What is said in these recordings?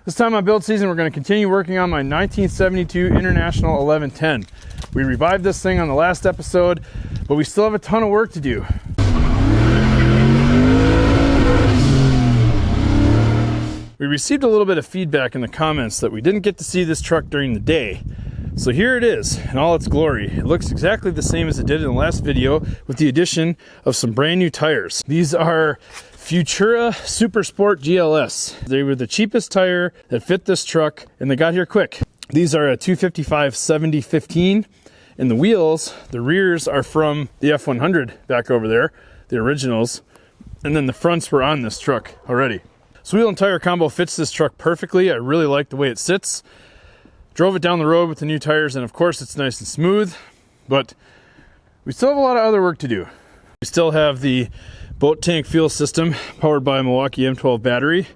This time on build season, we're going to continue working on my 1972 International 1110. We revived this thing on the last episode, but we still have a ton of work to do. We received a little bit of feedback in the comments that we didn't get to see this truck during the day. So here it is in all its glory. It looks exactly the same as it did in the last video with the addition of some brand new tires. These are Futura Super Sport GLS. They were the cheapest tire that fit this truck and they got here quick. These are a 255/70/15 and the wheels, the rears are from the F100 back over there, the originals, and then the fronts were on this truck already. So wheel and tire combo fits this truck perfectly. I really like the way it sits. Drove it down the road with the new tires and of course it's nice and smooth, but we still have a lot of other work to do. We still have the boat tank fuel system powered by a Milwaukee M12 battery.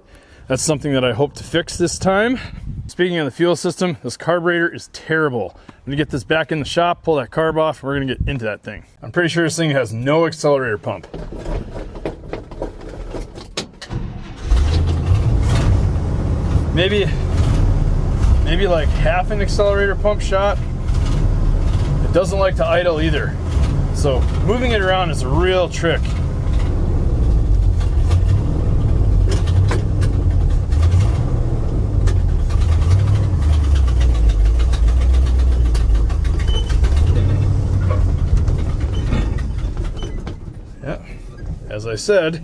That's something that I hope to fix this time. Speaking of the fuel system, this carburetor is terrible. I'm gonna get this back in the shop, pull that carb off, and we're gonna get into that thing. I'm pretty sure this thing has no accelerator pump. Maybe like half an accelerator pump shot. It doesn't like to idle either. So moving it around is a real trick. Yeah, as I said,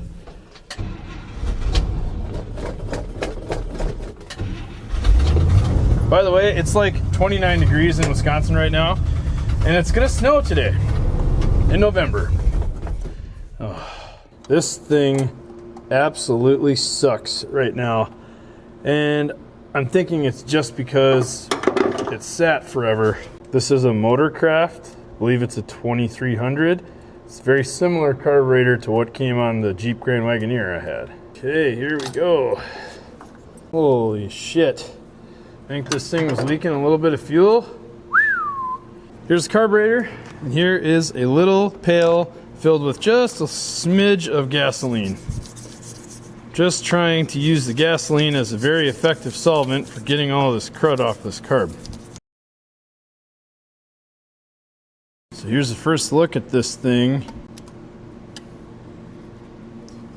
by the way, it's like 29 degrees in Wisconsin right now, and it's gonna snow today in November. Oh, this thing absolutely sucks right now, and I'm thinking it's just because it's sat forever. This is a Motorcraft. I believe it's a 2300. It's a very similar carburetor to what came on the Jeep Grand Wagoneer I had. Okay, here we go. Holy shit. I think this thing was leaking a little bit of fuel. Here's the carburetor, and here is a little pail filled with just a smidge of gasoline. Just trying to use the gasoline as a very effective solvent for getting all this crud off this carb. So here's the first look at this thing.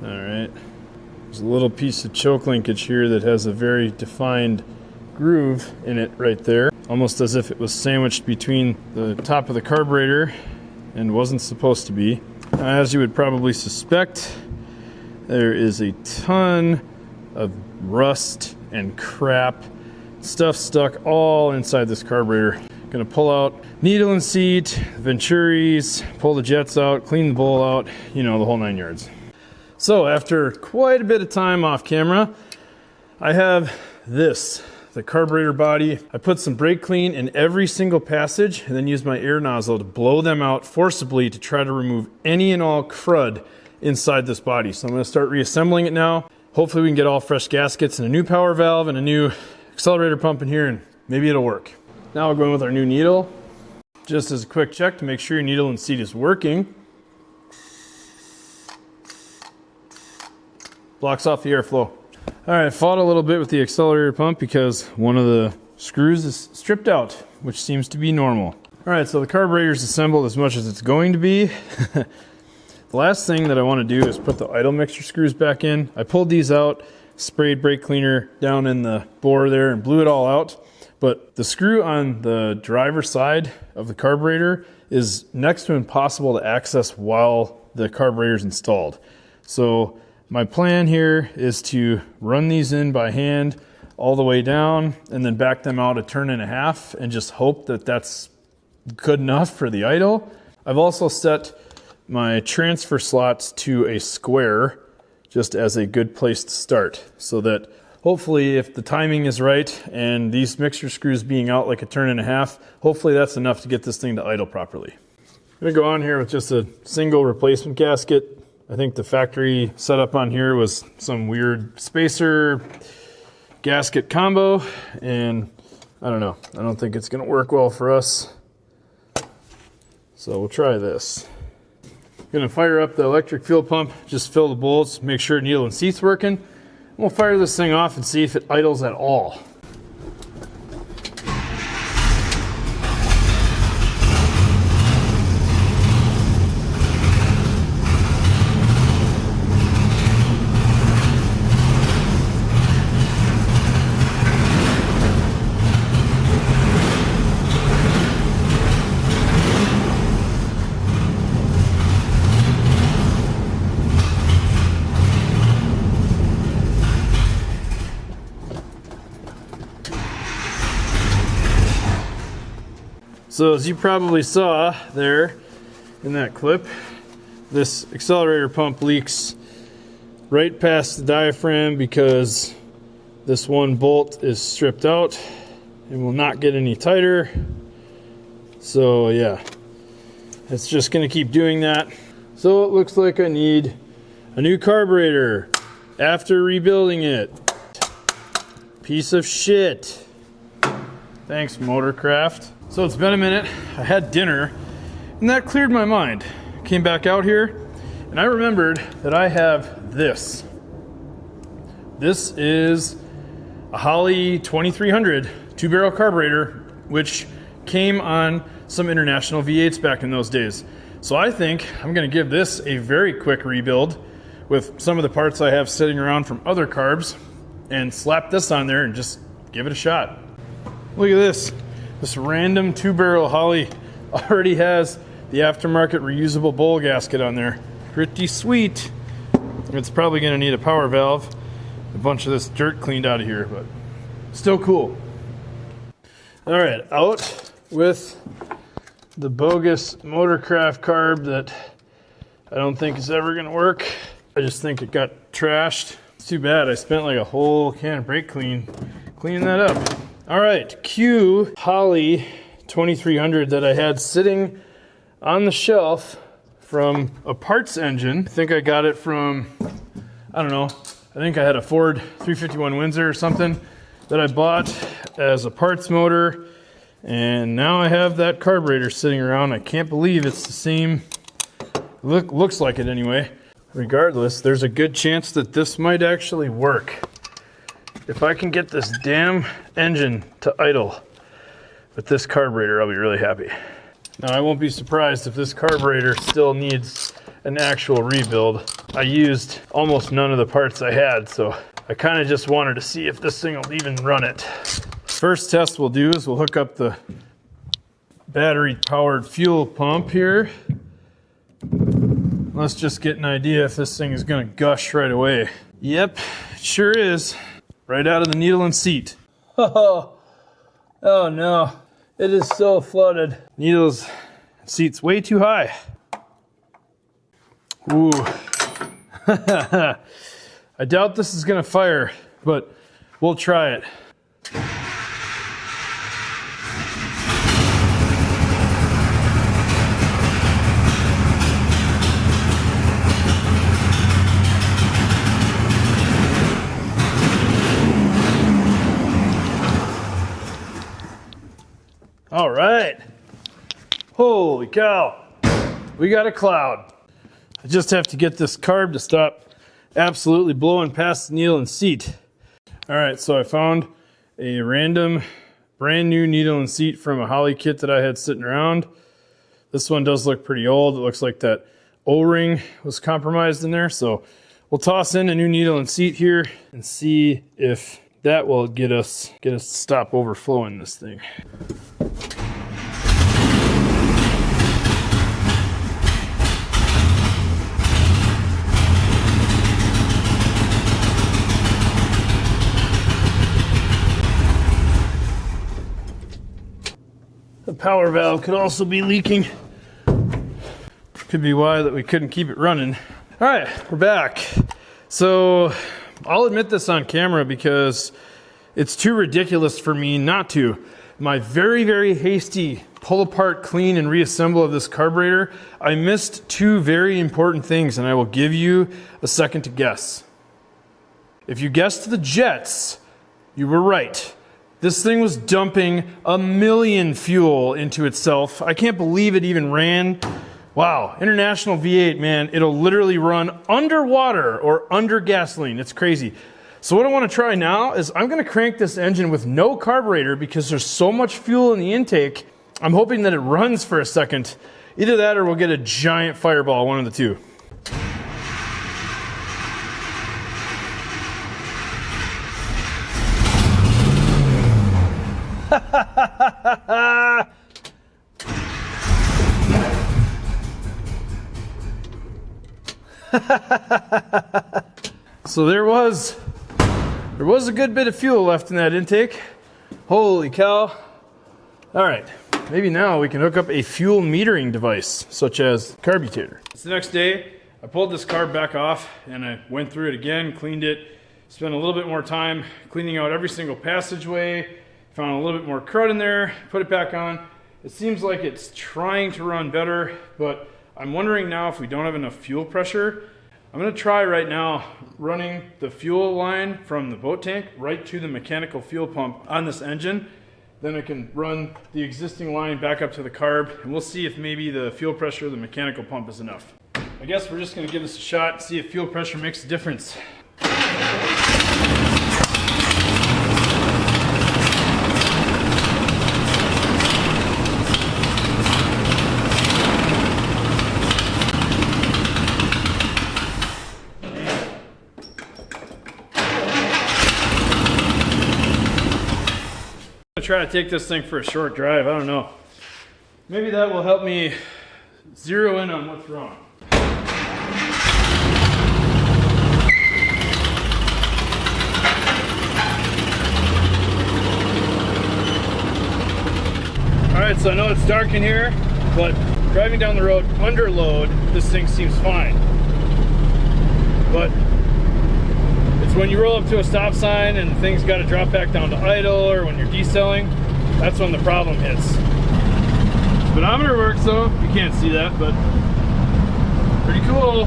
All right, there's a little piece of choke linkage here that has a very defined groove in it right there, almost as if it was sandwiched between the top of the carburetor and wasn't supposed to be. As you would probably suspect, there is a ton of rust and crap stuff stuck all inside this carburetor. Gonna pull out needle and seat, venturis, pull the jets out, clean the bowl out, you know, the whole 9 yards. So after quite a bit of time off camera, I have this, the carburetor body. I put some brake clean in every single passage and then used my air nozzle to blow them out forcibly to try to remove any and all crud inside this body. So I'm going to start reassembling it now. Hopefully we can get all fresh gaskets and a new power valve and a new accelerator pump in here, and maybe it'll work. Now we're going with our new needle. Just as a quick check to make sure your needle and seat is working. Blocks off the airflow. All right, fought a little bit with the accelerator pump because one of the screws is stripped out, which seems to be normal. All right, so the carburetor is assembled as much as it's going to be. The last thing that I want to do is put the idle mixture screws back in. I pulled these out, sprayed brake cleaner down in the bore there and blew it all out. But the screw on the driver's side of the carburetor is next to impossible to access while the carburetor is installed. So my plan here is to run these in by hand all the way down and then back them out a turn and a half and just hope that that's good enough for the idle. I've also set my transfer slots to a square just as a good place to start, so that hopefully if the timing is right and these mixture screws being out like a turn and a half, hopefully that's enough to get this thing to idle properly. I'm gonna go on here with just a single replacement gasket. I think the factory setup on here was some weird spacer gasket combo, and I don't know. I don't think it's gonna work well for us. So we'll try this. Gonna fire up the electric fuel pump, just fill the bowls, make sure needle and seat's working. We'll fire this thing off and see if it idles at all. So as you probably saw there in that clip, this accelerator pump leaks right past the diaphragm because this one bolt is stripped out and will not get any tighter. So yeah, it's just gonna keep doing that. So it looks like I need a new carburetor after rebuilding it. Piece of shit. Thanks, Motorcraft. So it's been a minute. I had dinner and that cleared my mind. Came back out here and I remembered that I have this. This is a Holley 2300 two-barrel carburetor, which came on some International V8s back in those days. So I think I'm gonna give this a very quick rebuild with some of the parts I have sitting around from other carbs and slap this on there and just give it a shot. Look at this. This random two-barrel Holley already has the aftermarket reusable bowl gasket on there. Pretty sweet. It's probably gonna need a power valve, a bunch of this dirt cleaned out of here, but still cool. All right, out with the bogus Motorcraft carb that I don't think is ever gonna work. I just think it got trashed. It's too bad. I spent like a whole can of brake cleaning that up. All right, cue Holley 2300 that I had sitting on the shelf from a parts engine. I think I got it from, I don't know, I think I had a Ford 351 Windsor or something that I bought as a parts motor. And now I have that carburetor sitting around. I can't believe it's the same, looks like it anyway. Regardless, there's a good chance that this might actually work. If I can get this damn engine to idle with this carburetor, I'll be really happy. Now, I won't be surprised if this carburetor still needs an actual rebuild. I used almost none of the parts I had, so I kind of just wanted to see if this thing will even run it. First test we'll do is we'll hook up the battery-powered fuel pump here. Let's just get an idea if this thing is going to gush right away. Yep, it sure is. Right out of the needle and seat. Oh no, it is so flooded. Needles and seat's way too high. Ooh. I doubt this is gonna fire, but we'll try it. All right. Holy cow. We got a cloud. I just have to get this carb to stop absolutely blowing past the needle and seat. All right, so I found a random brand new needle and seat from a Holley kit that I had sitting around. This one does look pretty old. It looks like that O-ring was compromised in there. So we'll toss in a new needle and seat here and see if that will get us to stop overflowing this thing. The power valve could also be leaking. Could be why that we couldn't keep it running. All right, we're back. So I'll admit this on camera because it's too ridiculous for me not to. My very, very hasty pull apart, clean, and reassemble of this carburetor, I missed two very important things, and I will give you a second to guess. If you guessed the jets, you were right. This thing was dumping 1,000,000 fuel into itself. I can't believe it even ran. Wow, International V8, man, it'll literally run underwater or under gasoline. It's crazy. So what I want to try now is I'm going to crank this engine with no carburetor because there's so much fuel in the intake. I'm hoping that it runs for a second. Either that or we'll get a giant fireball, one of the two. So there was a good bit of fuel left in that intake. Holy cow. All right, maybe now we can hook up a fuel metering device, such as carburetor. It's the next day. I pulled this carb back off and I went through it again, cleaned it, spent a little bit more time cleaning out every single passageway, found a little bit more crud in there, put it back on. It seems like it's trying to run better, but I'm wondering now if we don't have enough fuel pressure. I'm gonna try right now running the fuel line from the boat tank right to the mechanical fuel pump on this engine. Then I can run the existing line back up to the carb, and we'll see if maybe the fuel pressure of the mechanical pump is enough. I guess we're just gonna give this a shot and see if fuel pressure makes a difference. Try to take this thing for a short drive. I don't know. Maybe that will help me zero in on what's wrong. All right, so I know it's dark in here, but driving down the road under load, this thing seems fine. But it's when you roll up to a stop sign and things got to drop back down to idle, or when you're decelling, that's when the problem hits. Speedometer works though. You can't see that, but pretty cool.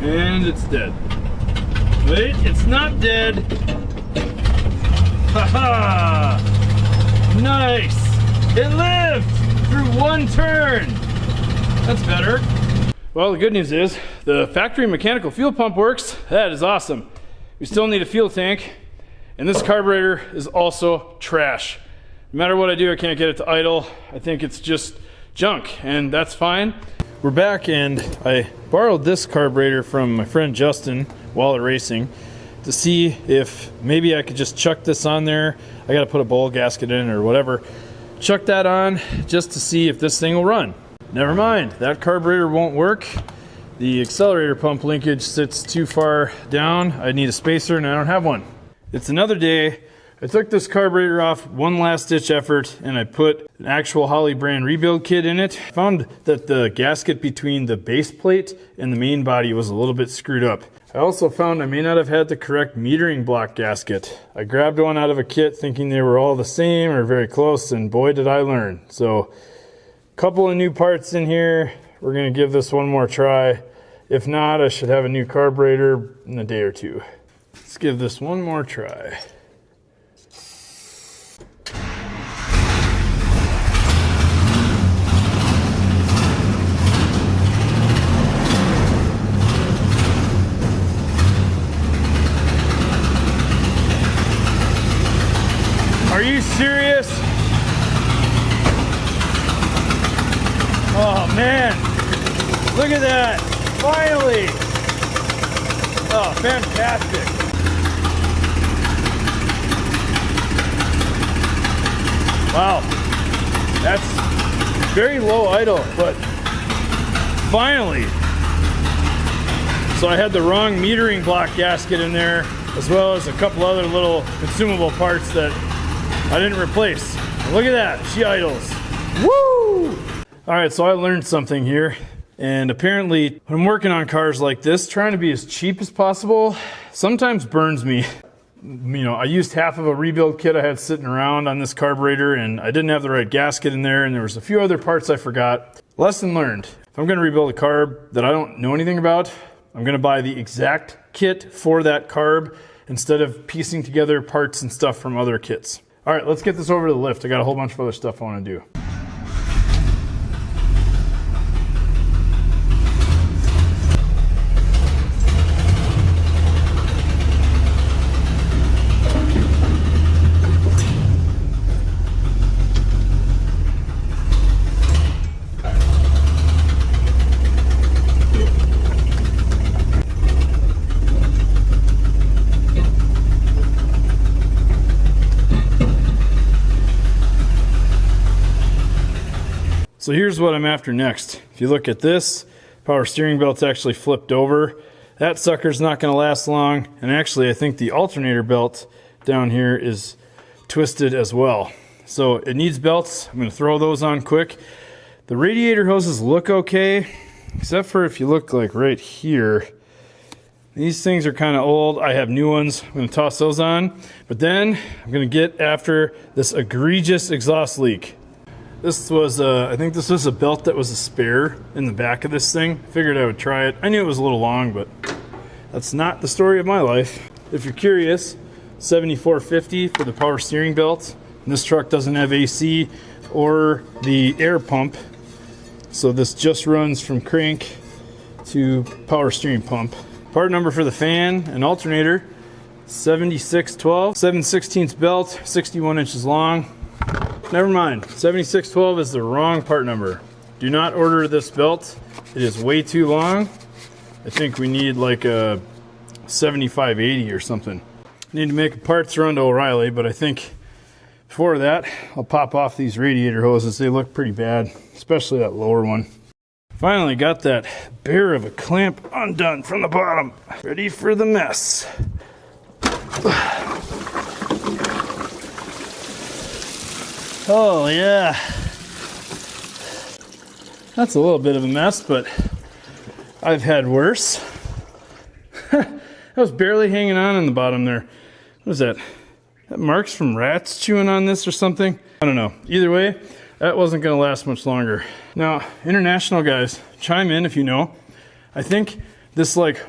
And it's dead. Wait, it's not dead. Haha! Nice! It lived through one turn. That's better. Well, the good news is the factory mechanical fuel pump works. That is awesome. We still need a fuel tank, and this carburetor is also trash. No matter what I do, I can't get it to idle. I think it's just junk, and that's fine. We're back, and I borrowed this carburetor from my friend Justin while at racing to see if maybe I could just chuck this on there. I got to put a bowl gasket in or whatever. Chuck that on just to see if this thing will run. Never mind, that carburetor won't work. The accelerator pump linkage sits too far down. I need a spacer and I don't have one. It's another day. I took this carburetor off, one last ditch effort, and I put an actual Holley brand rebuild kit in it. I found that the gasket between the base plate and the main body was a little bit screwed up. I also found I may not have had the correct metering block gasket. I grabbed one out of a kit thinking they were all the same or very close, and boy did I learn. So, couple of new parts in here. We're gonna give this one more try. If not, I should have a new carburetor in a day or two. Let's give this one more try. Are you serious? Oh man, look at that, finally. Oh, fantastic. Wow, that's very low idle, but finally. So I had the wrong metering block gasket in there, as well as a couple other little consumable parts that I didn't replace. Look at that, she idles. Woo! All right, so I learned something here, and apparently when I'm working on cars like this, trying to be as cheap as possible sometimes burns me. You know, I used half of a rebuild kit I had sitting around on this carburetor, and I didn't have the right gasket in there, and there was a few other parts I forgot. Lesson learned. If I'm gonna rebuild a carb that I don't know anything about, I'm gonna buy the exact kit for that carb instead of piecing together parts and stuff from other kits. All right, let's get this over to the lift. I got a whole bunch of other stuff I wanna do. So here's what I'm after next. If you look at this, power steering belt's actually flipped over. That sucker's not going to last long. And actually, I think the alternator belt down here is twisted as well. So it needs belts. I'm going to throw those on quick. The radiator hoses look okay, except for if you look like right here. These things are kind of old. I have new ones. I'm going to toss those on. But then I'm going to get after this egregious exhaust leak. This was, I think this was a belt that was a spare in the back of this thing. Figured I would try it. I knew it was a little long, but that's not the story of my life. If you're curious, $74.50 for the power steering belt. And this truck doesn't have AC or the air pump. So this just runs from crank to power steering pump. Part number for the fan and alternator, 7612. 7/16 belt, 61 inches long. Never mind, 7612 is the wrong part number. Do not order this belt. It is way too long. I think we need like a 7580 or something. I need to make a parts run to O'Reilly, but I think before that, I'll pop off these radiator hoses. They look pretty bad, especially that lower one. Finally got that bear of a clamp undone from the bottom. Ready for the mess. Oh yeah. That's a little bit of a mess, but I've had worse. That was barely hanging on the bottom there. What is that? That marks from rats chewing on this or something? I don't know. Either way, that wasn't going to last much longer. Now, international guys, chime in if you know. I think this like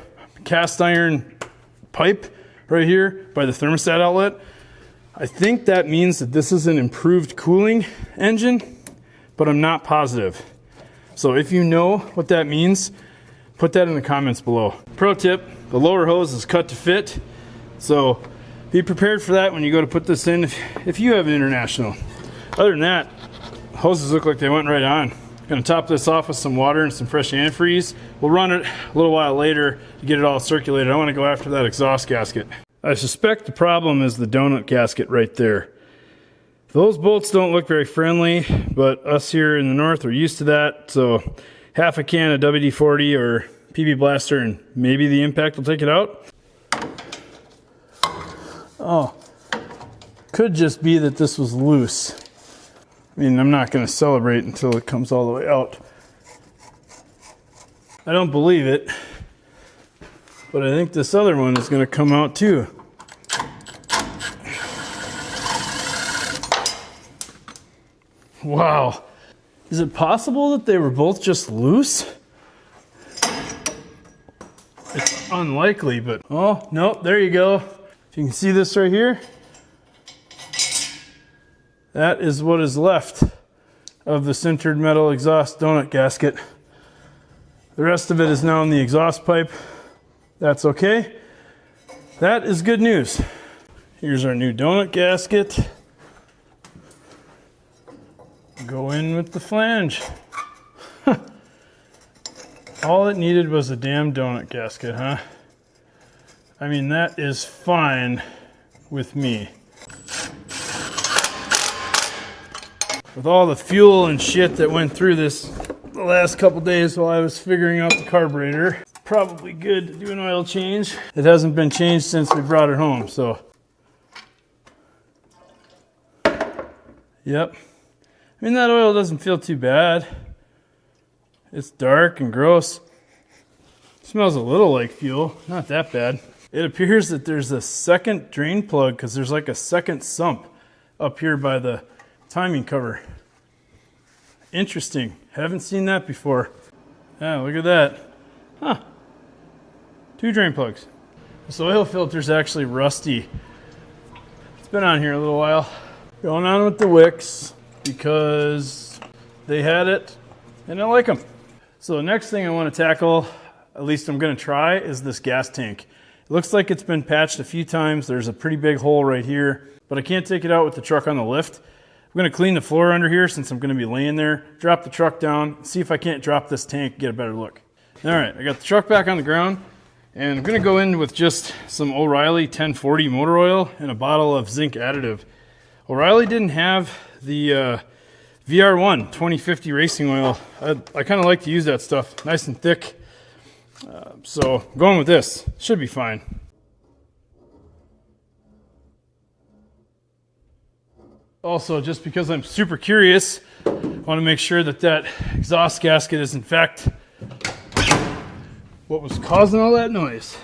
cast iron pipe right here by the thermostat outlet, I think that means that this is an improved cooling engine, but I'm not positive. So if you know what that means, put that in the comments below. Pro tip, the lower hose is cut to fit. So be prepared for that when you go to put this in if you have an international. Other than that, hoses look like they went right on. Gonna top this off with some water and some fresh antifreeze. We'll run it a little while later to get it all circulated. I wanna go after that exhaust gasket. I suspect the problem is the donut gasket right there. Those bolts don't look very friendly, but us here in the north are used to that. So half a can of WD-40 or PB Blaster and maybe the impact will take it out. Oh, could just be that this was loose. I mean, I'm not going to celebrate until it comes all the way out. I don't believe it, but I think this other one is going to come out too. Wow. Is it possible that they were both just loose? It's unlikely, but oh, nope, there you go. If you can see this right here, that is what is left of the sintered metal exhaust donut gasket. The rest of it is now in the exhaust pipe. That's okay. That is good news. Here's our new donut gasket. Go in with the flange. All it needed was a damn donut gasket, huh? I mean, that is fine with me. With all the fuel and shit that went through this the last couple days while I was figuring out the carburetor, it's probably good to do an oil change. It hasn't been changed since we brought it home, so. Yep. I mean, that oil doesn't feel too bad. It's dark and gross. It smells a little like fuel, not that bad. It appears that there's a second drain plug because there's like a second sump up here by the timing cover. Interesting. Haven't seen that before. Yeah, look at that. Huh. 2 drain plugs. This oil filter's actually rusty. It's been on here a little while. Going on with the wicks because they had it and I like them. So the next thing I want to tackle, at least I'm going to try, is this gas tank. It looks like it's been patched a few times. There's a pretty big hole right here, but I can't take it out with the truck on the lift. I'm going to clean the floor under here since I'm going to be laying there, drop the truck down, see if I can't drop this tank, get a better look. All right, I got the truck back on the ground, and I'm going to go in with just some O'Reilly 1040 motor oil and a bottle of zinc additive. O'Reilly didn't have the VR1 2050 racing oil. I kind of like to use that stuff, nice and thick. So going with this, should be fine. Also, just because I'm super curious, I want to make sure that that exhaust gasket is in fact what was causing all that noise.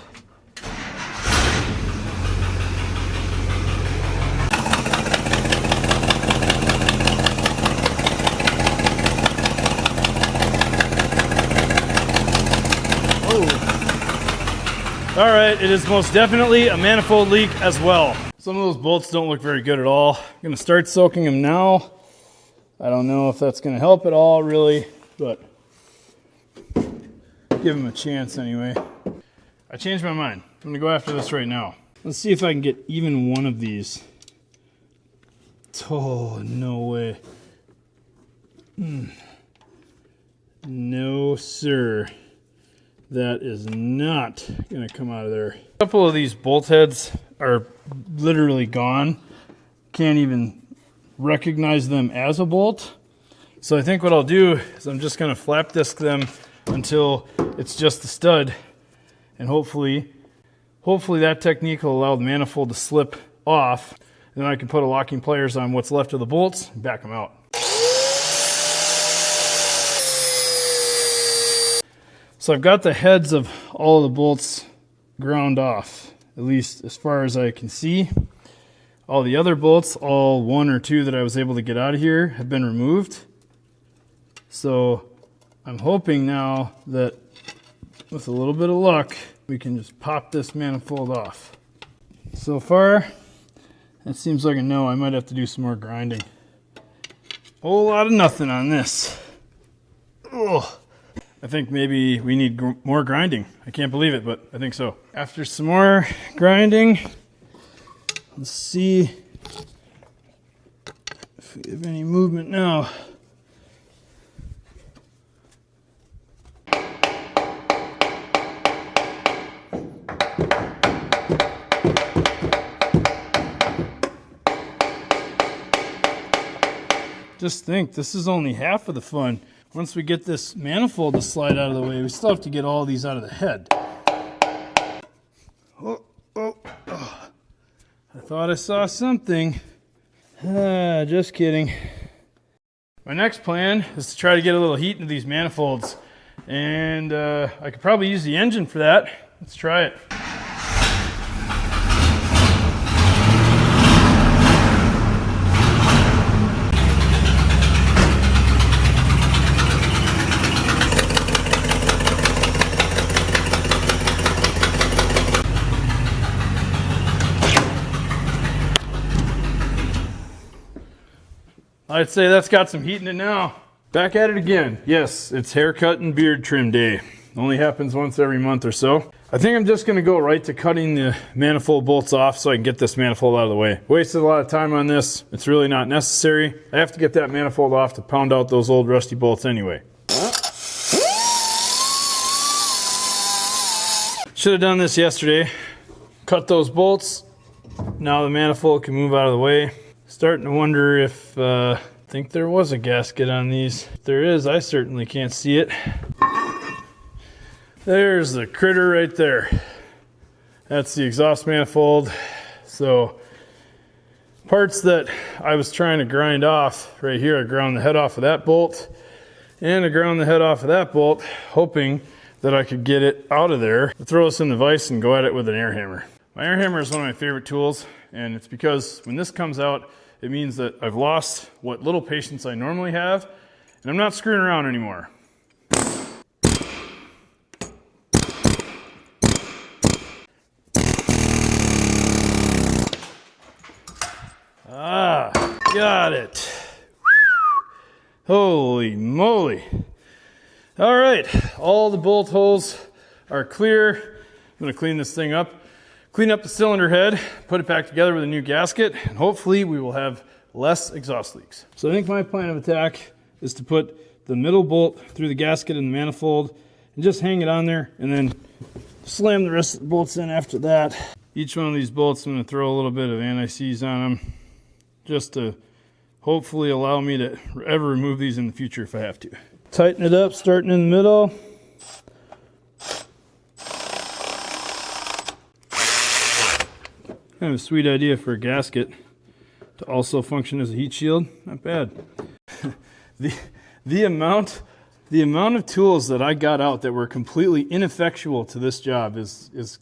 Oh. All right, it is most definitely a manifold leak as well. Some of those bolts don't look very good at all. I'm gonna start soaking them now. I don't know if that's gonna help at all really, but give them a chance anyway. I changed my mind. I'm gonna go after this right now. Let's see if I can get even one of these. Oh, no way. No, sir. That is not gonna come out of there. A couple of these bolt heads are literally gone. Can't even recognize them as a bolt. So I think what I'll do is I'm just gonna flap disc them until it's just the stud, and hopefully that technique will allow the manifold to slip off, and then I can put a locking pliers on what's left of the bolts and back them out. So I've got the heads of all of the bolts ground off, at least as far as I can see. All the other bolts, all one or two that I was able to get out of here, have been removed. So I'm hoping now that with a little bit of luck, we can just pop this manifold off. So far, that seems like a no. I might have to do some more grinding. Whole lot of nothing on this. Ugh. I think maybe we need more grinding. I can't believe it, but I think so. After some more grinding, let's see if we have any movement now. Just think, this is only half of the fun. Once we get this manifold to slide out of the way, we still have to get all these out of the head. Oh. I thought I saw something. Just kidding. My next plan is to try to get a little heat into these manifolds. And I could probably use the engine for that. Let's try it. I'd say that's got some heat in it now. Back at it again. Yes, it's haircut and beard trim day. Only happens once every month or so. I think I'm just gonna go right to cutting the manifold bolts off so I can get this manifold out of the way. Wasted a lot of time on this. It's really not necessary. I have to get that manifold off to pound out those old rusty bolts anyway. Should have done this yesterday. Cut those bolts. Now the manifold can move out of the way. Starting to wonder if I think there was a gasket on these. If there is, I certainly can't see it. There's the critter right there. That's the exhaust manifold. So parts that I was trying to grind off right here, I ground the head off of that bolt, and I ground the head off of that bolt, hoping that I could get it out of there, throw this in the vise and go at it with an air hammer. My air hammer is one of my favorite tools, and it's because when this comes out, it means that I've lost what little patience I normally have, and I'm not screwing around anymore. Got it. Holy moly. All right, all the bolt holes are clear. I'm gonna clean this thing up. Clean up the cylinder head, put it back together with a new gasket, and hopefully we will have less exhaust leaks. So I think my plan of attack is to put the middle bolt through the gasket in the manifold and just hang it on there and then slam the rest of the bolts in after that. Each one of these bolts I'm going to throw a little bit of anti-seize on them just to hopefully allow me to ever remove these in the future if I have to. Tighten it up, starting in the middle. Kind of a sweet idea for a gasket to also function as a heat shield. Not bad. the amount of tools that I got out that were completely ineffectual to this job is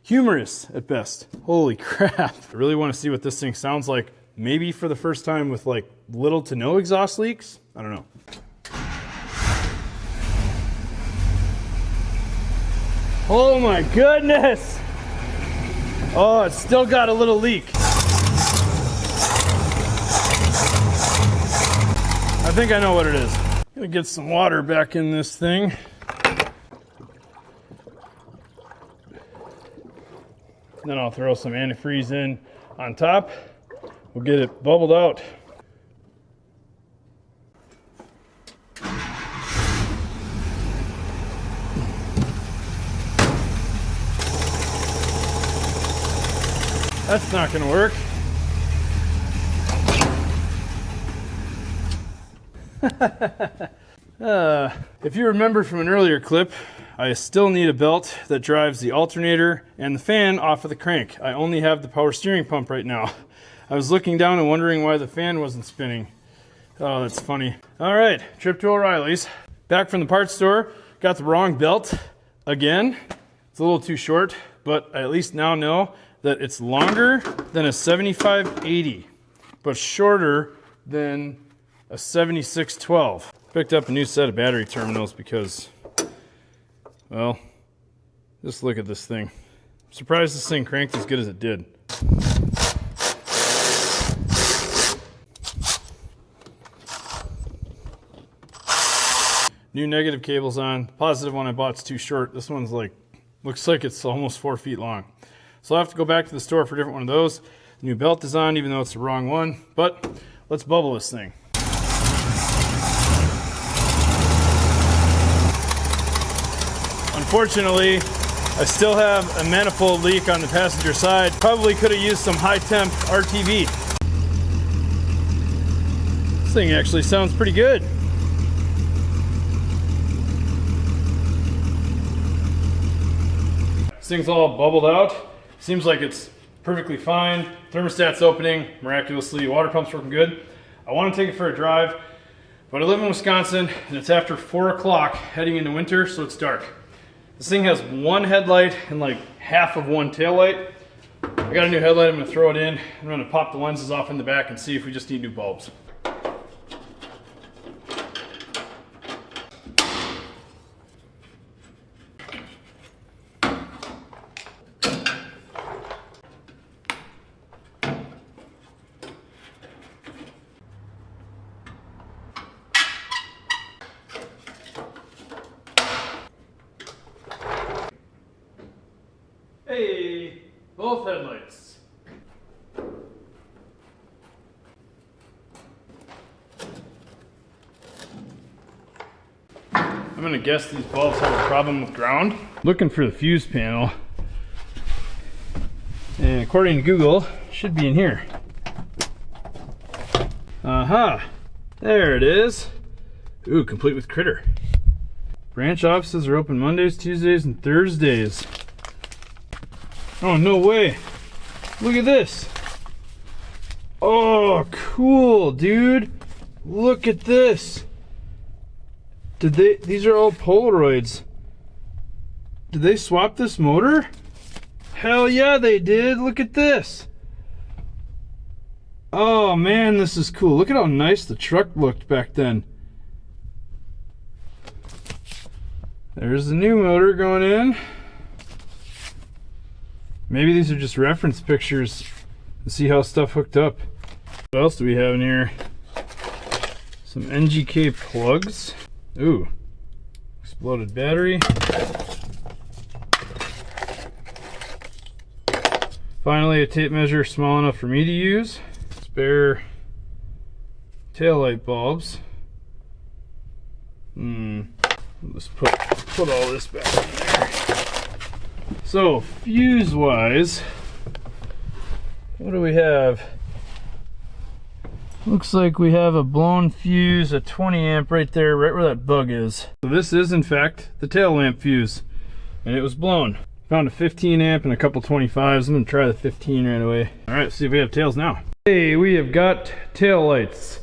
humorous at best. Holy crap. I really want to see what this thing sounds like, maybe for the first time with like little to no exhaust leaks. I don't know. Oh my goodness. Oh, it's still got a little leak. I think I know what it is. I'm gonna get some water back in this thing. Then I'll throw some antifreeze in on top. We'll get it bubbled out. That's not gonna work. If you remember from an earlier clip, I still need a belt that drives the alternator and the fan off of the crank. I only have the power steering pump right now. I was looking down and wondering why the fan wasn't spinning. Oh, that's funny. All right, trip to O'Reilly's. Back from the parts store, got the wrong belt again. It's a little too short, but I at least now know that it's longer than a 75/80, but shorter than a 76/12. Picked up a new set of battery terminals because, well, just look at this thing. I'm surprised this thing cranked as good as it did. New negative cable's on. Positive one I bought's too short. This one's like, looks like it's almost 4 feet long. So I'll have to go back to the store for a different one of those. The new belt is on, even though it's the wrong one. But let's bubble this thing. Unfortunately, I still have a manifold leak on the passenger side. Probably could have used some high temp RTV. This thing actually sounds pretty good. This thing's all bubbled out. Seems like it's perfectly fine. Thermostat's opening miraculously. Water pump's working good. I want to take it for a drive, but I live in Wisconsin and it's after 4 o'clock heading into winter, so it's dark. This thing has one headlight and like half of one tail light. I got a new headlight. I'm going to throw it in. I'm going to pop the lenses off in the back and see if we just need new bulbs. Hey, both headlights. I'm gonna guess these bulbs have a problem with ground. Looking for the fuse panel. And according to Google, it should be in here. Aha, there it is. Ooh, complete with critter. Branch offices are open Mondays, Tuesdays, and Thursdays. Oh, no way. Look at this. Oh, cool, dude. Look at this. These are all Polaroids. Did they swap this motor? Hell yeah, they did. Look at this. Oh man, this is cool. Look at how nice the truck looked back then. There's the new motor going in. Maybe these are just reference pictures to see how stuff hooked up. What else do we have in here? Some NGK plugs. Ooh, exploded battery. Finally, a tape measure small enough for me to use. Spare taillight bulbs. Let's put all this back in there. So, fuse-wise, what do we have? Looks like we have a blown fuse, a 20 amp right there, right where that bug is. So this is in fact the tail lamp fuse, and it was blown. Found a 15 amp and a couple 25s. I'm gonna try the 15 right away. All right, see if we have tails now. Hey, we have got tail lights.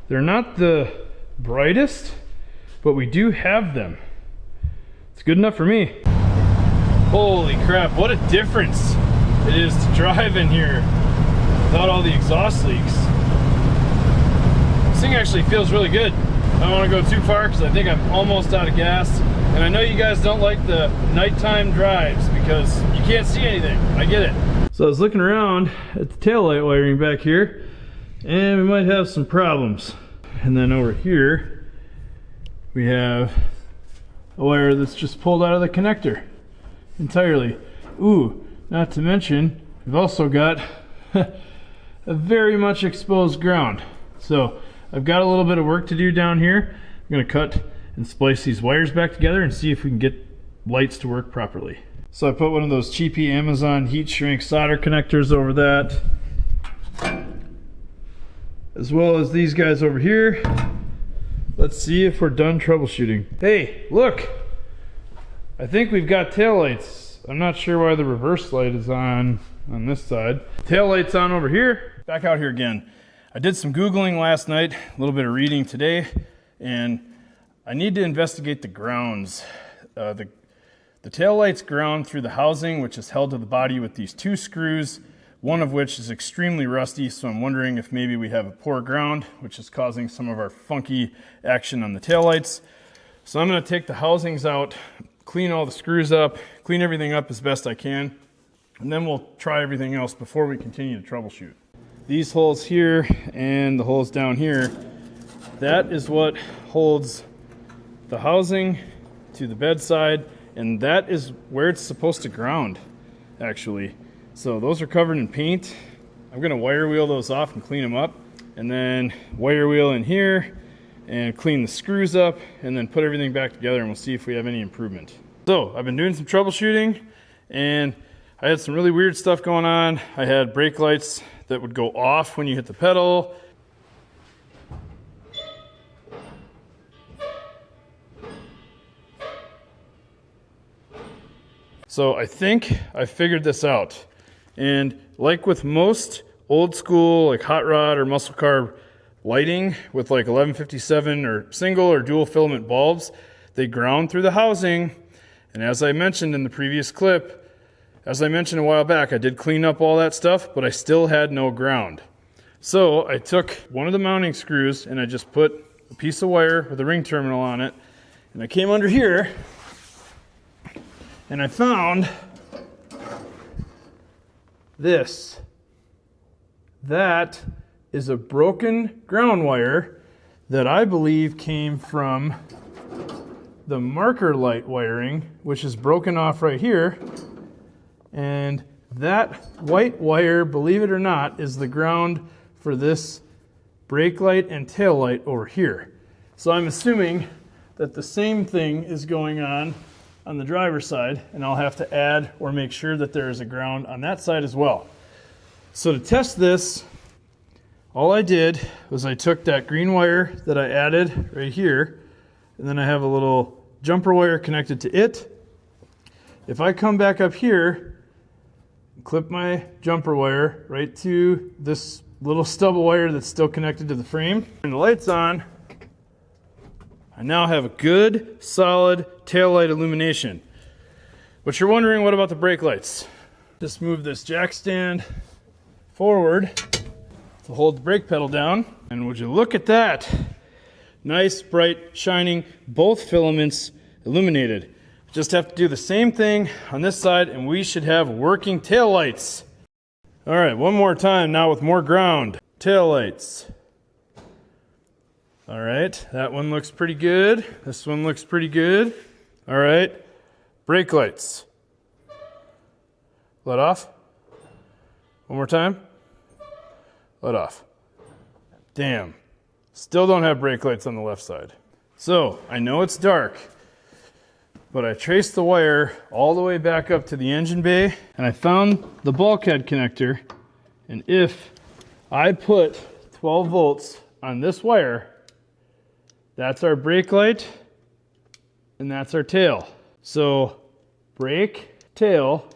They're not the brightest, but we do have them. It's good enough for me. Holy crap, what a difference it is to drive in here without all the exhaust leaks. This thing actually feels really good. I don't want to go too far because I think I'm almost out of gas. And I know you guys don't like the nighttime drives because you can't see anything. I get it. So I was looking around at the taillight wiring back here, and we might have some problems. And then over here, we have a wire that's just pulled out of the connector entirely. Ooh, not to mention, we've also got a very much exposed ground. So I've got a little bit of work to do down here. I'm gonna cut and splice these wires back together and see if we can get lights to work properly. So I put one of those cheapy Amazon heat shrink solder connectors over that, as well as these guys over here. Let's see if we're done troubleshooting. Hey, look! I think we've got tail lights. I'm not sure why the reverse light is on this side. Tail light's on over here. Back out here again. I did some Googling last night, a little bit of reading today, and I need to investigate the grounds. The tail lights ground through the housing, which is held to the body with these two screws, one of which is extremely rusty, so I'm wondering if maybe we have a poor ground, which is causing some of our funky action on the tail lights. So I'm going to take the housings out, clean all the screws up, clean everything up as best I can, and then we'll try everything else before we continue to troubleshoot. These holes here and the holes down here, that is what holds the housing to the bedside, and that is where it's supposed to ground, actually. So those are covered in paint. I'm gonna wire wheel those off and clean them up, and then wire wheel in here and clean the screws up, and then put everything back together, and we'll see if we have any improvement. So I've been doing some troubleshooting, and I had some really weird stuff going on. I had brake lights that would go off when you hit the pedal. So I think I figured this out. And like with most old school, like hot rod or muscle car lighting with like 1157 or single or dual filament bulbs, they ground through the housing. And as I mentioned in the previous clip, as I mentioned a while back, I did clean up all that stuff, but I still had no ground. So I took one of the mounting screws and I just put a piece of wire with a ring terminal on it, and I came under here and I found this. That is a broken ground wire that I believe came from the marker light wiring, which is broken off right here. And that white wire, believe it or not, is the ground for this brake light and tail light over here. So I'm assuming that the same thing is going on the driver's side, and I'll have to add or make sure that there is a ground on that side as well. So to test this, all I did was I took that green wire that I added right here, and then I have a little jumper wire connected to it. If I come back up here, clip my jumper wire right to this little stub of wire that's still connected to the frame, and the light's on, I now have a good, solid taillight illumination. But you're wondering, what about the brake lights? Just move this jack stand forward to hold the brake pedal down, and would you look at that? Nice, bright, shining, both filaments illuminated. Just have to do the same thing on this side, and we should have working tail lights. All right, one more time now with more ground. Tail lights. All right, that one looks pretty good. This one looks pretty good. All right, brake lights. Let off. One more time. Let off. Damn. Still don't have brake lights on the left side. So, I know it's dark, but I traced the wire all the way back up to the engine bay, and I found the bulkhead connector. And if I put 12 volts on this wire. That's our brake light, and that's our tail. So brake, tail.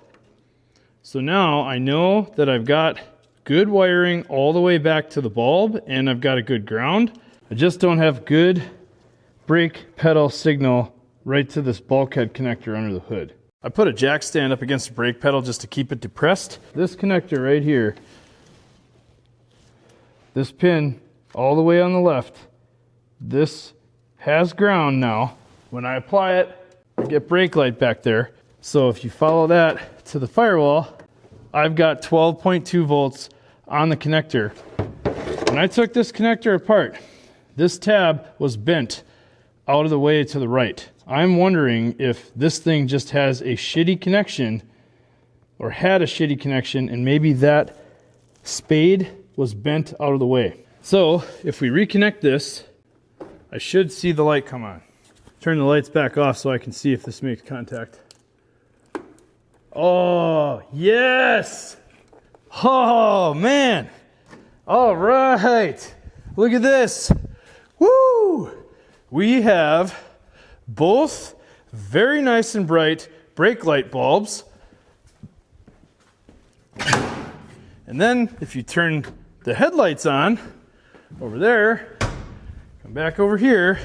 So now I know that I've got good wiring all the way back to the bulb, and I've got a good ground. I just don't have good brake pedal signal right to this bulkhead connector under the hood. I put a jack stand up against the brake pedal just to keep it depressed. This connector right here, this pin all the way on the left, this has ground now. When I apply it, I get brake light back there. So if you follow that to the firewall, I've got 12.2 volts on the connector. When I took this connector apart, this tab was bent out of the way to the right. I'm wondering if this thing just has a shitty connection, or had a shitty connection, and maybe that spade was bent out of the way. So if we reconnect this, I should see the light come on. Turn the lights back off so I can see if this makes contact. Oh, yes! Oh, man! All right! Look at this! Woo! We have both very nice and bright brake light bulbs. And then if you turn the headlights on over there, come back over here,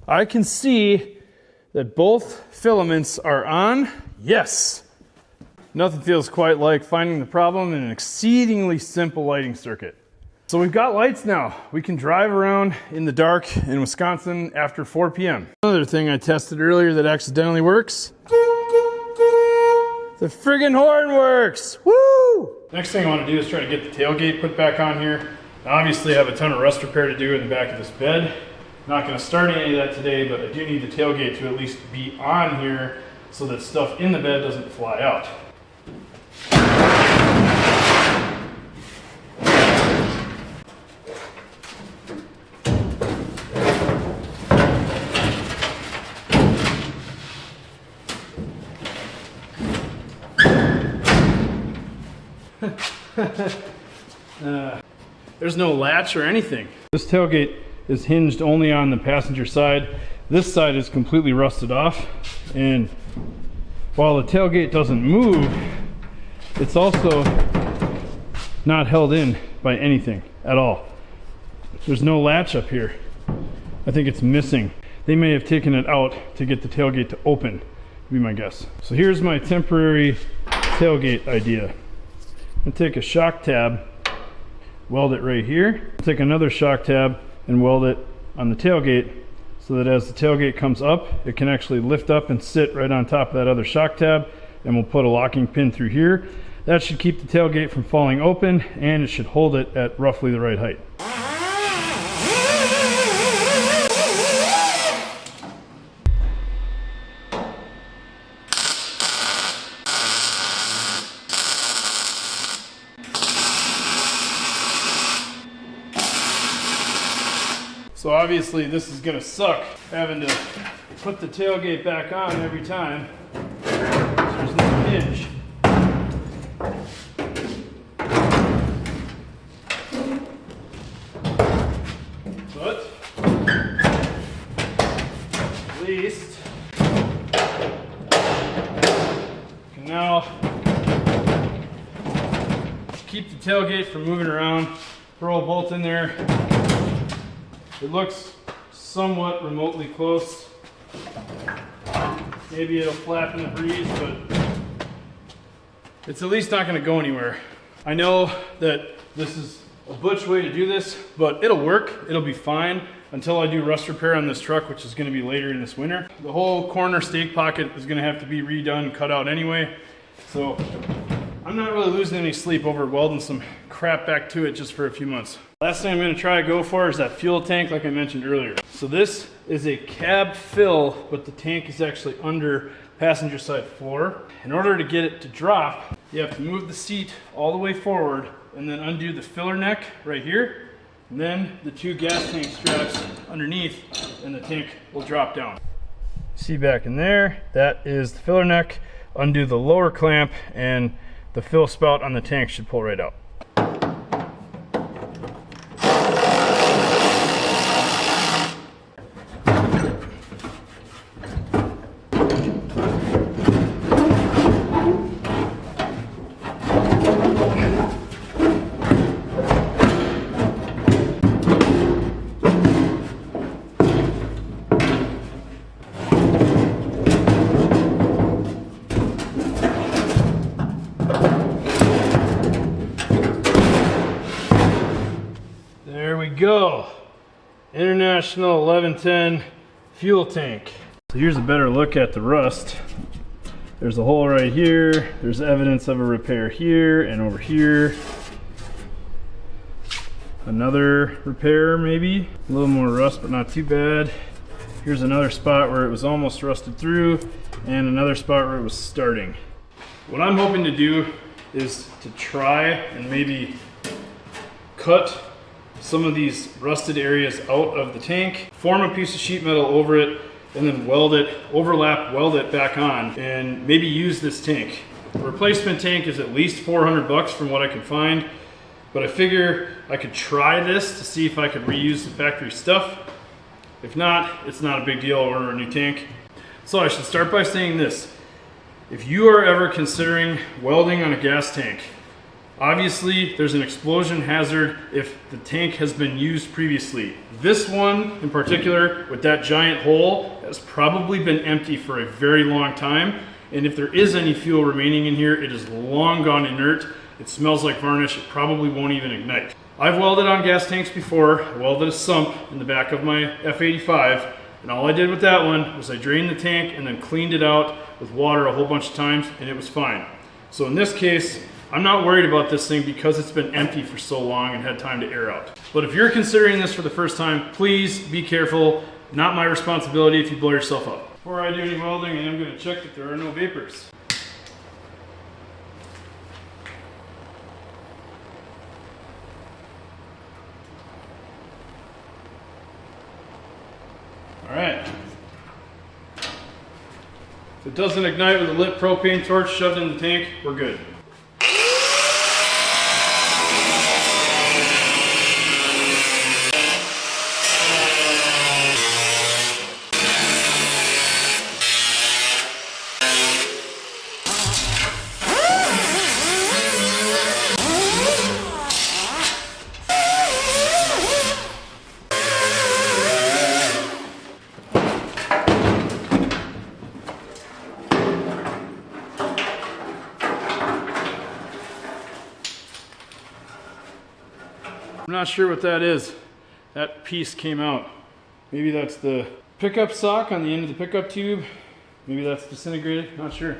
I can see that both filaments are on. Yes! Nothing feels quite like finding the problem in an exceedingly simple lighting circuit. So we've got lights now. We can drive around in the dark in Wisconsin after 4 p.m. Another thing I tested earlier that accidentally works. The friggin' horn works! Woo! Next thing I want to do is try to get the tailgate put back on here. Now obviously I have a ton of rust repair to do in the back of this bed. Not going to start any of that today, but I do need the tailgate to at least be on here so that stuff in the bed doesn't fly out. There's no latch or anything. This tailgate is hinged only on the passenger side. This side is completely rusted off, and while the tailgate doesn't move, it's also not held in by anything at all. There's no latch up here. I think it's missing. They may have taken it out to get the tailgate to open, would be my guess. So here's my temporary tailgate idea. I'm gonna take a shock tab, weld it right here, take another shock tab and weld it on the tailgate so that as the tailgate comes up, it can actually lift up and sit right on top of that other shock tab, and we'll put a locking pin through here. That should keep the tailgate from falling open, and it should hold it at roughly the right height. So obviously this is gonna suck, having to put the tailgate back on every time. There's no hinge. But at least I can now keep the tailgate from moving around, throw a bolt in there. It looks somewhat remotely close. Maybe it'll flap in the breeze, but it's at least not going to go anywhere. I know that this is a butch way to do this, but it'll work. It'll be fine until I do rust repair on this truck, which is going to be later in this winter. The whole corner stake pocket is going to have to be redone, cut out anyway. So I'm not really losing any sleep over welding some crap back to it just for a few months. Last thing I'm going to try to go for is that fuel tank like I mentioned earlier. So this is a cab fill, but the tank is actually under passenger side floor. In order to get it to drop, you have to move the seat all the way forward and then undo the filler neck right here. And then the two gas tank straps underneath, and the tank will drop down. See back in there, that is the filler neck. Undo the lower clamp and the fill spout on the tank should pull right out. we go. International 1110 fuel tank. So here's a better look at the rust. There's a hole right here. There's evidence of a repair here and over here. Another repair maybe. A little more rust, but not too bad. Here's another spot where it was almost rusted through and another spot where it was starting. What I'm hoping to do is to try and maybe cut some of these rusted areas out of the tank, form a piece of sheet metal over it, and then weld it, overlap, weld it back on, and maybe use this tank. The replacement tank is at least 400 bucks from what I can find, but I figure I could try this to see if I could reuse the factory stuff. If not, it's not a big deal, I'll order a new tank. So I should start by saying this. If you are ever considering welding on a gas tank, obviously there's an explosion hazard if the tank has been used previously. This one in particular, with that giant hole, has probably been empty for a very long time. And if there is any fuel remaining in here, it is long gone inert. It smells like varnish. It probably won't even ignite. I've welded on gas tanks before. I welded a sump in the back of my F85. And all I did with that one was I drained the tank and then cleaned it out with water a whole bunch of times, and it was fine. So in this case, I'm not worried about this thing because it's been empty for so long and had time to air out. But if you're considering this for the first time, please be careful. Not my responsibility if you blow yourself up. Before I do any welding, I am going to check that there are no vapors. All right. If it doesn't ignite with a lit propane torch shoved in the tank, we're good. I'm not sure what that is. That piece came out. Maybe that's the pickup sock on the end of the pickup tube. Maybe that's disintegrated, not sure.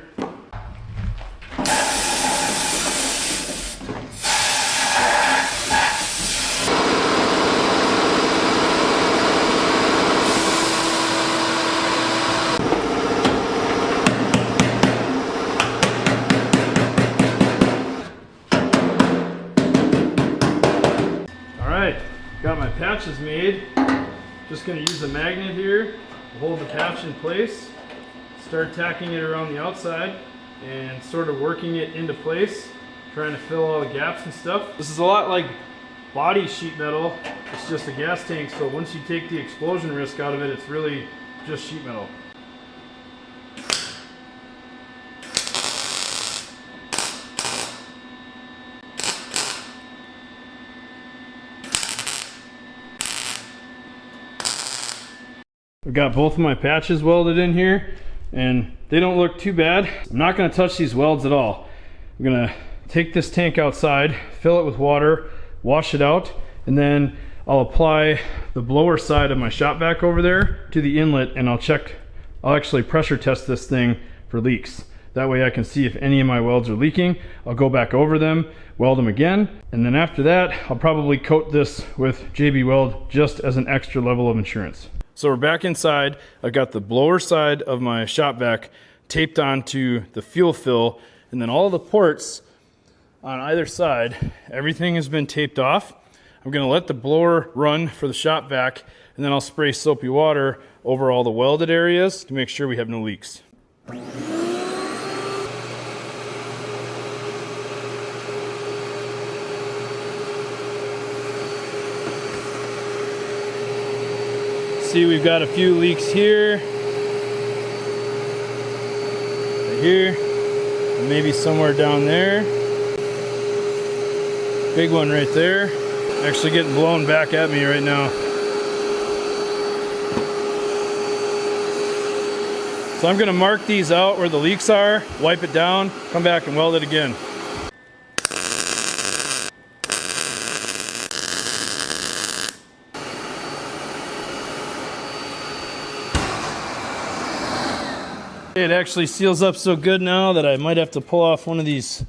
Got my patches made. Just going to use a magnet here to hold the patch in place. Start tacking it around the outside and sort of working it into place, trying to fill all the gaps and stuff. This is a lot like body sheet metal. It's just a gas tank, so once you take the explosion risk out of it, it's really just sheet metal. I've got both of my patches welded in here and they don't look too bad. I'm not going to touch these welds at all. I'm going to take this tank outside, fill it with water, wash it out, and then I'll apply the blower side of my shop vac over there to the inlet, and I'll actually pressure test this thing for leaks. That way I can see if any of my welds are leaking. I'll go back over them, weld them again, and then after that I'll probably coat this with JB Weld just as an extra level of insurance. So we're back inside. I've got the blower side of my shop vac taped onto the fuel fill, and then all the ports on either side, everything has been taped off. I'm going to let the blower run for the shop vac, and then I'll spray soapy water over all the welded areas to make sure we have no leaks. See, we've got a few leaks here, right here, and maybe somewhere down there. Big one right there. Actually getting blown back at me right now. So I'm gonna mark these out where the leaks are, wipe it down, come back and weld it again. It actually seals up so good now that I might have to pull off one of these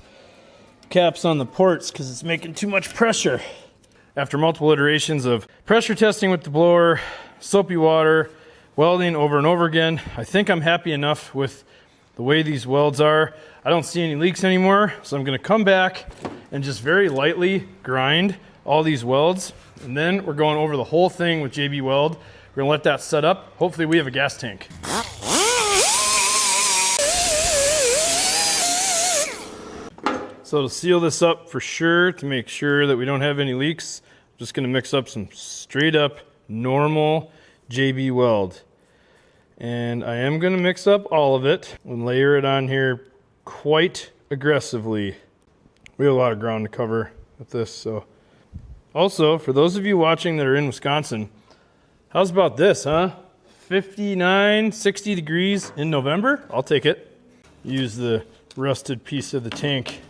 caps on the ports because it's making too much pressure. After multiple iterations of pressure testing with the blower, soapy water, welding over and over again, I think I'm happy enough with the way these welds are. I don't see any leaks anymore, so I'm going to come back and just very lightly grind all these welds, and then we're going over the whole thing with JB Weld. We're going to let that set up. Hopefully we have a gas tank. So to seal this up for sure, to make sure that we don't have any leaks, I'm just going to mix up some straight up normal JB Weld. And I am going to mix up all of it and layer it on here quite aggressively. We have a lot of ground to cover with this. So, also, for those of you watching that are in Wisconsin, how's about this, huh? 59, 60 degrees in November? I'll take it. Use the rusted piece of the tank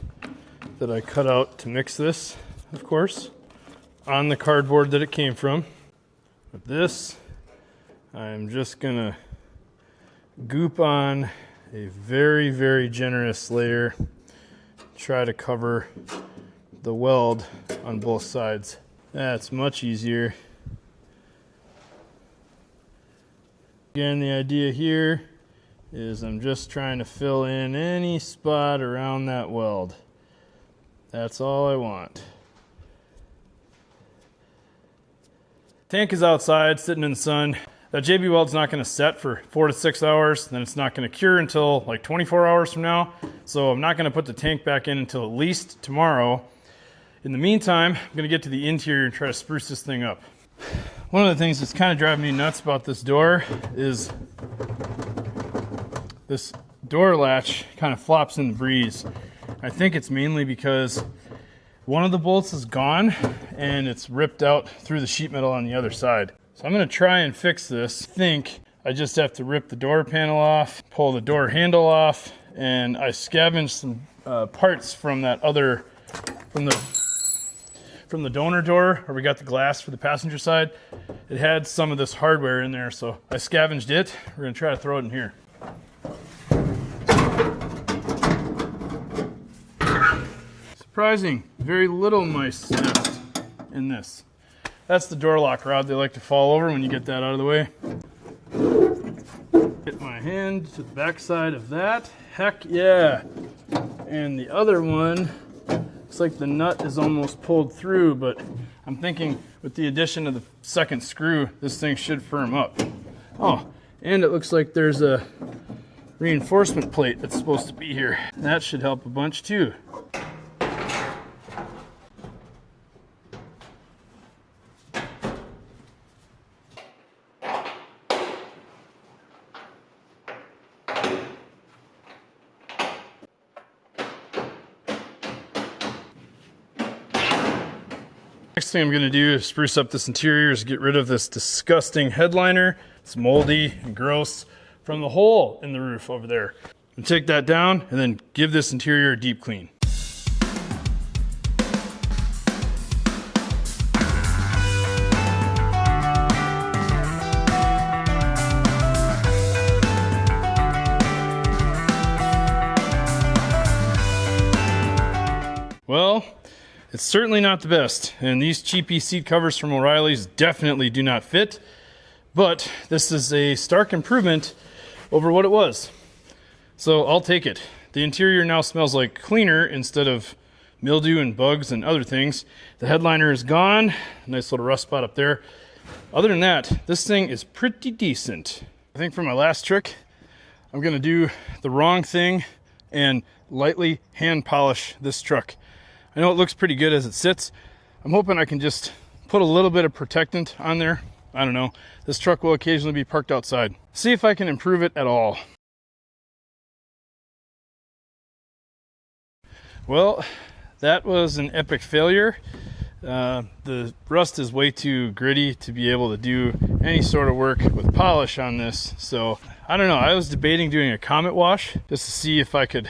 that I cut out to mix this, of course, on the cardboard that it came from. With this, I'm just gonna goop on a very, very generous layer, try to cover the weld on both sides. That's much easier. Again, the idea here is I'm just trying to fill in any spot around that weld. That's all I want. Tank is outside, sitting in the sun. That JB Weld's not going to set for 4 to 6 hours, then it's not going to cure until like 24 hours from now. So I'm not going to put the tank back in until at least tomorrow. In the meantime, I'm going to get to the interior and try to spruce this thing up. One of the things that's kind of driving me nuts about this door is this door latch kind of flops in the breeze. I think it's mainly because one of the bolts is gone and it's ripped out through the sheet metal on the other side. So I'm going to try and fix this. I think I just have to rip the door panel off, pull the door handle off, and I scavenged some parts from that other, from the donor door where we got the glass for the passenger side. It had some of this hardware in there, so I scavenged it. We're going to try to throw it in here. Surprising, very little mice nest in this. That's the door lock rod. They like to fall over when you get that out of the way. Get my hand to the back side of that. Heck yeah. And the other one, looks like the nut is almost pulled through, but I'm thinking with the addition of the second screw, this thing should firm up. Oh, and it looks like there's a reinforcement plate that's supposed to be here. That should help a bunch too. Next thing I'm going to do to spruce up this interior is get rid of this disgusting headliner. It's moldy and gross from the hole in the roof over there. And take that down and then give this interior a deep clean. Well, it's certainly not the best, and these cheapy seat covers from O'Reilly's definitely do not fit, but this is a stark improvement over what it was. So I'll take it. The interior now smells like cleaner instead of mildew and bugs and other things. The headliner is gone, nice little rust spot up there. Other than that, this thing is pretty decent. I think for my last trick, I'm gonna do the wrong thing and lightly hand polish this truck. I know it looks pretty good as it sits. I'm hoping I can just put a little bit of protectant on there. I don't know. This truck will occasionally be parked outside. See if I can improve it at all. Well, that was an epic failure. The rust is way too gritty to be able to do any sort of work with polish on this. So I don't know. I was debating doing a Comet wash just to see if I could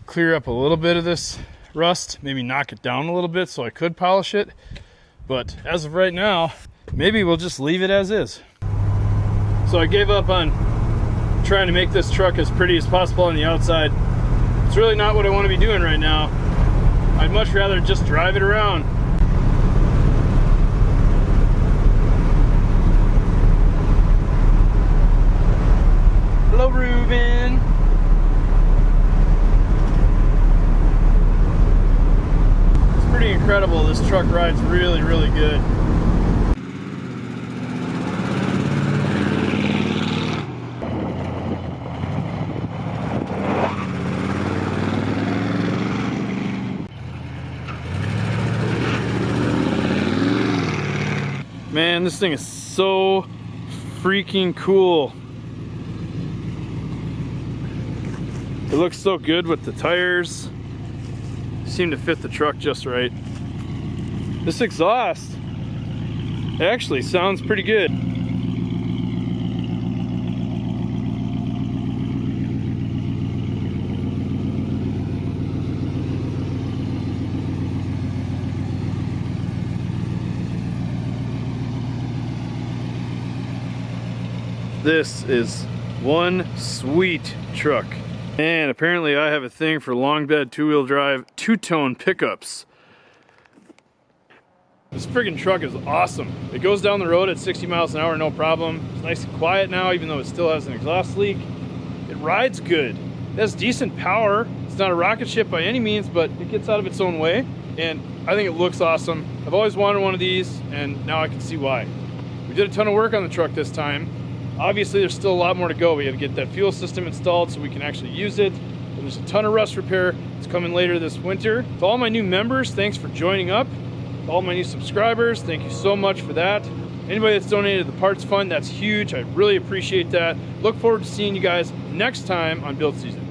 clear up a little bit of this rust, maybe knock it down a little bit so I could polish it. But as of right now, maybe we'll just leave it as is. So I gave up on trying to make this truck as pretty as possible on the outside. It's really not what I want to be doing right now. I'd much rather just drive it around. Hello, Ruben. It's pretty incredible. This truck rides really, really good. Man, this thing is so freaking cool. It looks so good with the tires. Seem to fit the truck just right. This exhaust actually sounds pretty good. This is one sweet truck. And apparently I have a thing for long bed two-wheel drive two-tone pickups. This friggin' truck is awesome. It goes down the road at 60 miles an hour, no problem. It's nice and quiet now, even though it still has an exhaust leak. It rides good. It has decent power. It's not a rocket ship by any means, but it gets out of its own way. And I think it looks awesome. I've always wanted one of these, and now I can see why. We did a ton of work on the truck this time. Obviously, there's still a lot more to go. We have to get that fuel system installed so we can actually use it. And there's a ton of rust repair. It's coming later this winter. To all my new members, thanks for joining up. To all my new subscribers, thank you so much for that. Anybody that's donated to the parts fund, that's huge. I really appreciate that. Look forward to seeing you guys next time on Build Season.